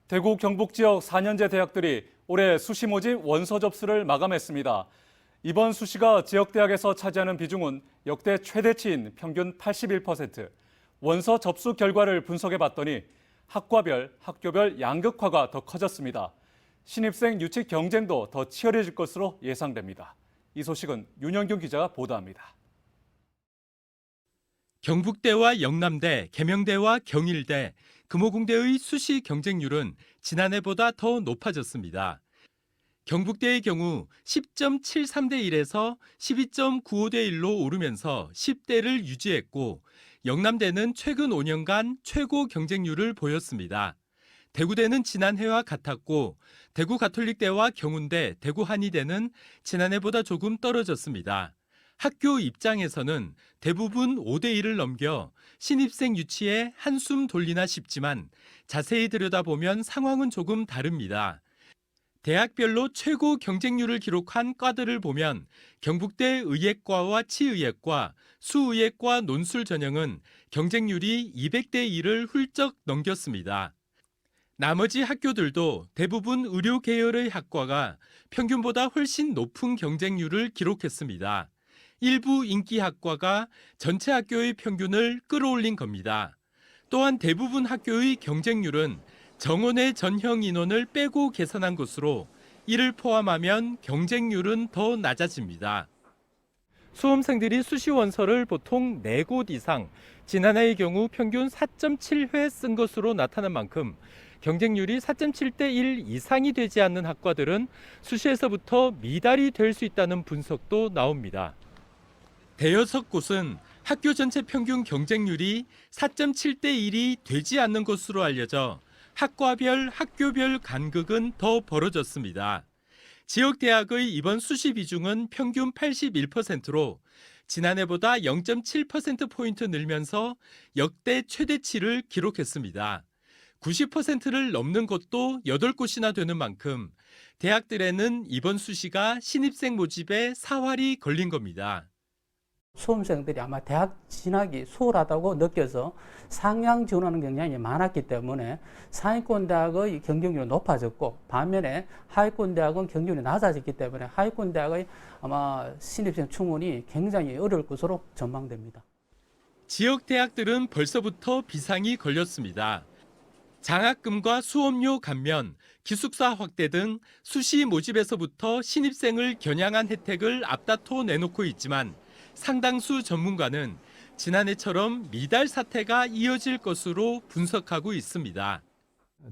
대구 경북 지역 4년제 대학들이 올해 수시 모집 원서 접수를 마감했습니다. 이번 수시가 지역 대학에서 차지하는 비중은 역대 최대치인 평균 81%. 원서 접수 결과를 분석해 봤더니 학과별, 학교별 양극화가 더 커졌습니다. 신입생 유치 경쟁도 더 치열해질 것으로 예상됩니다. 이 소식은 윤영균 기자가 보도합니다. 경북대와 영남대, 계명대와 경일대, 금호공대의 수시 경쟁률은 지난해보다 더 높아졌습니다. 경북대의 경우 10.73대 1에서 12.95대 1로 오르면서 10대를 유지했고, 영남대는 최근 5년간 최고 경쟁률을 보였습니다. 대구대는 지난해와 같았고, 대구 가톨릭대와 경운대, 대구 한의대는 지난해보다 조금 떨어졌습니다. 학교 입장에서는 대부분 5대 1을 넘겨 신입생 유치에 한숨 돌리나 싶지만 자세히 들여다보면 상황은 조금 다릅니다. 대학별로 최고 경쟁률을 기록한 과들을 보면 경북대 의예과와 치의예과, 수의예과 논술 전형은 경쟁률이 200대 1을 훌쩍 넘겼습니다. 나머지 학교들도 대부분 의료 계열의 학과가 평균보다 훨씬 높은 경쟁률을 기록했습니다. 일부 인기 학과가 전체 학교의 평균을 끌어올린 겁니다. 또한 대부분 학교의 경쟁률은 정원의 전형 인원을 빼고 계산한 것으로 이를 포함하면 경쟁률은 더 낮아집니다. 수험생들이 수시 원서를 보통 4곳 이상, 지난해의 경우 평균 4.7회 쓴 것으로 나타난 만큼 경쟁률이 4.7대 1 이상이 되지 않는 학과들은 수시에서부터 미달이 될 수 있다는 분석도 나옵니다. 대여섯 곳은 학교 전체 평균 경쟁률이 4.7대 1이 되지 않는 것으로 알려져 학과별, 학교별 간극은 더 벌어졌습니다. 지역 대학의 이번 수시 비중은 평균 81%로 지난해보다 0.7%포인트 늘면서 역대 최대치를 기록했습니다. 90%를 넘는 곳도 8곳이나 되는 만큼 대학들에는 이번 수시가 신입생 모집에 사활이 걸린 겁니다. 수험생들이 아마 대학 진학이 수월하다고 느껴서 상향 지원하는 경향이 많았기 때문에 상위권 대학의 경쟁률이 높아졌고, 반면에 하위권 대학은 경쟁률이 낮아졌기 때문에 하위권 대학의 아마 신입생 충원이 굉장히 어려울 것으로 전망됩니다. 지역 대학들은 벌써부터 비상이 걸렸습니다. 장학금과 수업료 감면, 기숙사 확대 등 수시 모집에서부터 신입생을 겨냥한 혜택을 앞다퉈 내놓고 있지만 상당수 전문가는 지난해처럼 미달 사태가 이어질 것으로 분석하고 있습니다.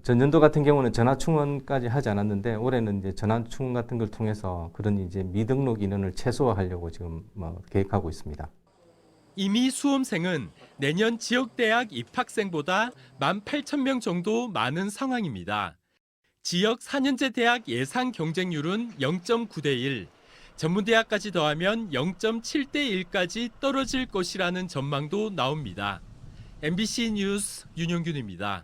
전년도 같은 경우는 전화 충원까지 하지 않았는데 올해는 이제 전화 충원 같은 걸 통해서 그런 이제 미등록 인원을 최소화하려고 지금 계획하고 있습니다. 이미 수험생은 내년 지역대학 입학생보다 18,000명 정도 많은 상황입니다. 지역 4년제 대학 예상 경쟁률은 0.9대 1, 전문대학까지 더하면 0.7대 1까지 떨어질 것이라는 전망도 나옵니다. MBC 뉴스 윤영균입니다.